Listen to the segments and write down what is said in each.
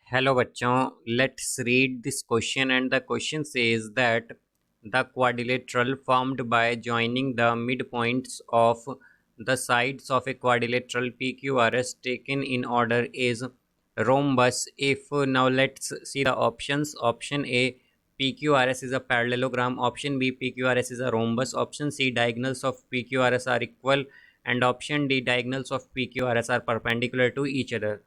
Hello बच्चों, let's read this question and the question says that the quadrilateral formed by joining the mid points of the sides of a quadrilateral PQRS taken in order is rhombus if now let's see the options. Option A, PQRS is a parallelogram. Option B, PQRS is a rhombus. Option C, diagonals of PQRS are equal. And option D, diagonals of PQRS are perpendicular to each other.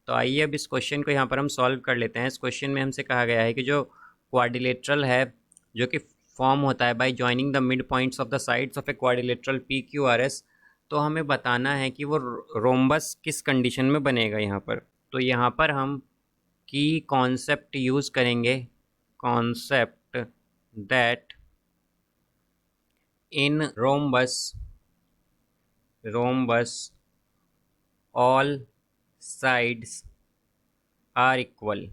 तो आइए अब इस question को यहाँ पर हम solve कर लेते हैं। इस क्वेश्चन में हमसे कहा गया है कि जो क्वाड्रिलेटरल है, जो कि फॉर्म होता है bye joining the mid points of the sides of a quadrilateral PQRS, तो हमें बताना है कि वो रोम्बस किस कंडीशन में बनेगा यहाँ पर। तो यहाँ पर हम की कॉन्सेप्ट यूज़ करेंगे, concept that in rhombus all sides are equal.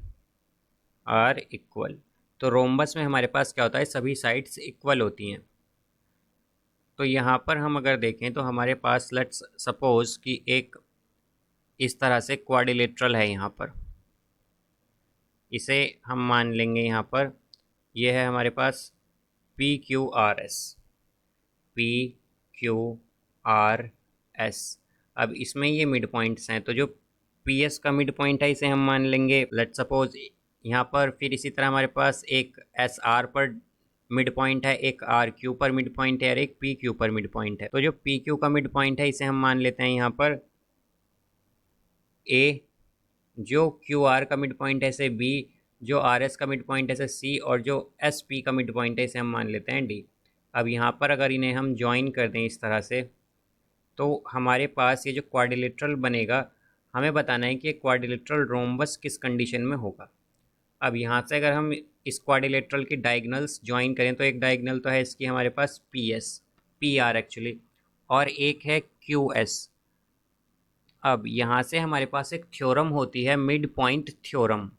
तो रोम्बस में हमारे पास क्या होता है, सभी साइड्स इक्वल होती हैं। तो यहाँ पर हम अगर देखें तो हमारे पास लेट्स सपोज कि एक इस तरह से क्वाड्रिलेटरल है। यहाँ पर इसे हम मान लेंगे, यहाँ पर ये है हमारे पास PQRS। अब इसमें ये मिड पॉइंट्स हैं, तो जो PS का मिड पॉइंट है इसे हम मान लेंगे लेट्स सपोज यहाँ पर। फिर इसी तरह हमारे पास एक SR पर मिड पॉइंट है, एक RQ पर मिड पॉइंट है और एक PQ पर मिड पॉइंट है। तो जो PQ का मिड पॉइंट है इसे हम मान लेते हैं यहाँ पर A, जो QR का मिड पॉइंट है इसे B, जो RS का मिड पॉइंट है इसे C और जो SP का मिड पॉइंट है इसे हम मान लेते हैं D। अब यहाँ पर अगर इन्हें हम ज्वाइन कर दें इस तरह से, तो हमारे पास ये जो क्वाड्रिलेटरल बनेगा, हमें बताना है कि क्वाड्रिलेटरल रोम्बस किस कंडीशन में होगा। अब यहाँ से अगर हम इस क्वाड्रिलेटरल की डायगोनल्स ज्वाइन करें तो एक डायगोनल तो है इसकी हमारे पास PR एक्चुअली, और एक है QS। अब यहाँ से हमारे पास एक थ्योरम होती है मिड पॉइंट थ्योरम।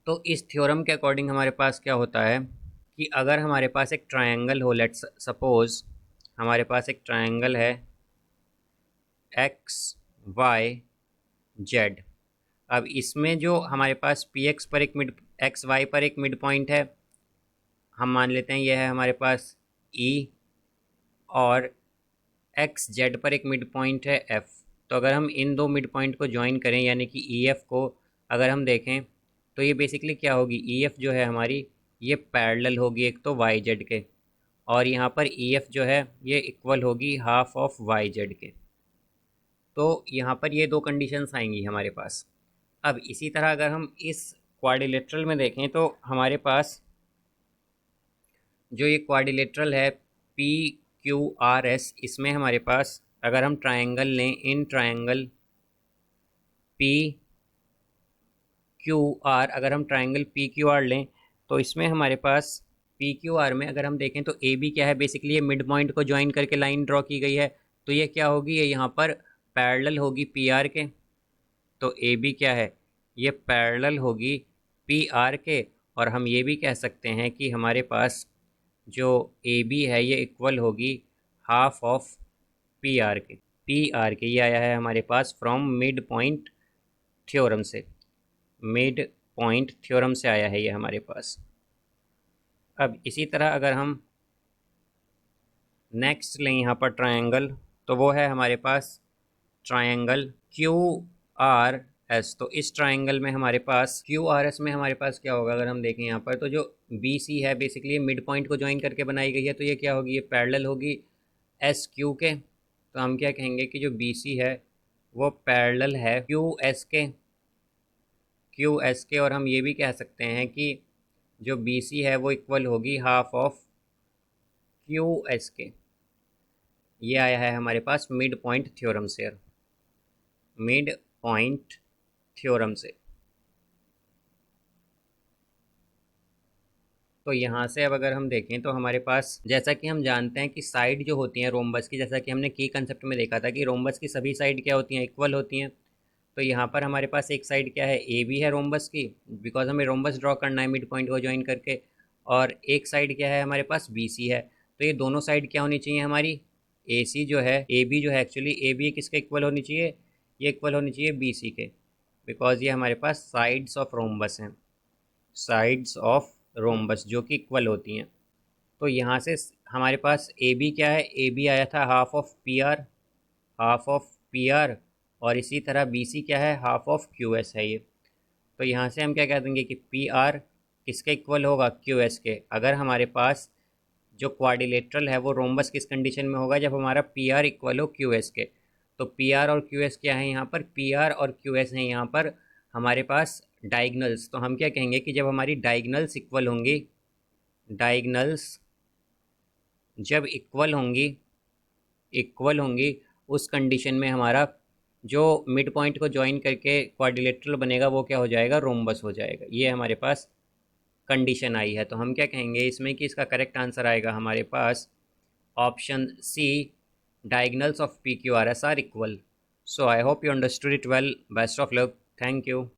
तो इस थ्योरम के अकॉर्डिंग हमारे पास क्या होता है कि अगर हमारे पास एक ट्रायंगल हो, लेट्स सपोज हमारे पास एक ट्रायंगल है XYZ। अब इसमें जो हमारे पास XY पर एक मिड पॉइंट है, हम मान लेते हैं यह है हमारे पास E, और XZ पर एक मिड पॉइंट है F। तो अगर हम इन दो मिड पॉइंट को ज्वाइन करें, यानी कि EF को अगर हम देखें तो ये बेसिकली क्या होगी, EF जो है हमारी ये पैरेलल होगी एक तो YZ के, और यहाँ पर EF जो है ये इक्वल होगी हाफ ऑफ YZ के। तो यहाँ पर ये दो कंडीशंस आएंगी हमारे पास। अब इसी तरह अगर हम इस क्वाड्रिलेटरल में देखें तो हमारे पास जो ये क्वाड्रिलेटरल है PQRS, इसमें हमारे पास अगर हम ट्रायंगल लें, इन ट्रायंगल PQR, अगर हम ट्रायंगल PQR लें तो इसमें हमारे पास PQR में अगर हम देखें तो AB क्या है, बेसिकली ये मिड पॉइंट को ज्वाइन करके लाइन ड्रॉ की गई है। तो ये क्या होगी, ये यहाँ पर पैरेलल होगी PR के। तो AB क्या है, ये पैरेलल होगी PR के। और हम ये भी कह सकते हैं कि हमारे पास जो AB है ये इक्वल होगी हाफ ऑफ PR के। ये आया है हमारे पास फ्रॉम मिड पॉइंट थ्योरम से आया है ये हमारे पास। अब इसी तरह अगर हम नेक्स्ट लें यहाँ पर ट्रायंगल, तो वो है हमारे पास ट्रायंगल QRS। तो इस ट्रायंगल में हमारे पास QRS में हमारे पास क्या होगा, अगर हम देखें यहाँ पर तो जो BC है बेसिकली मिड पॉइंट को ज्वाइन करके बनाई गई है। तो ये क्या होगी, ये पैरेलल होगी SQ के। तो हम क्या कहेंगे कि जो BC है वो पैरेलल है QS के। और हम ये भी कह सकते हैं कि जो BC है वो इक्वल होगी हाफ ऑफ QS के। ये आया है हमारे पास मिड पॉइंट थ्योरम से। तो यहाँ से अब अगर हम देखें तो हमारे पास, जैसा कि हम जानते हैं कि साइड जो होती हैं रोम्बस की, जैसा कि हमने की कंसेप्ट में देखा था कि रोम्बस की सभी साइड क्या होती हैं, इक्वल होती हैं। तो यहाँ पर हमारे पास एक साइड क्या है, AB है रोम्बस की, बिकॉज हमें रोम्बस ड्रॉ करना है मिड पॉइंट को ज्वाइन करके। और एक साइड क्या है हमारे पास, BC है। तो ये दोनों साइड क्या होनी चाहिए हमारी, AC जो है, AB जो है एक्चुअली AB किसके इक्वल होनी चाहिए, ये इक्वल होनी चाहिए BC के, बिकॉज ये हमारे पास साइड्स ऑफ रोम्बस हैं, साइड्स ऑफ रोम्बस जो कि इक्वल होती हैं। तो यहाँ से हमारे पास AB क्या है, AB आया था half of PR, half of PR, और इसी तरह BC क्या है, हाफ ऑफ QS है ये। तो यहाँ से हम क्या कह देंगे कि PR किसके इक्वल होगा, QS के। अगर हमारे पास जो क्वाड्रिलेटरल है वो रोम्बस किस कंडीशन में होगा, जब हमारा PR इक्वल हो QS के। तो PR और QS क्या है यहाँ पर, PR और QS हैं यहाँ पर हमारे पास डायगनल्स। तो हम क्या कहेंगे कि जब हमारी डायगनल्स इक्वल होंगी, डायगनल्स जब इक्वल होंगी उस कंडीशन में हमारा जो मिड पॉइंट को ज्वाइन करके क्वाड्रिलेटरल बनेगा वो क्या हो जाएगा, रोम्बस हो जाएगा। ये हमारे पास कंडीशन आई है। तो हम क्या कहेंगे इसमें कि इसका करेक्ट आंसर आएगा हमारे पास option C, diagonals of PQRS are equal. So I hope you understood it well. Best of luck. Thank you.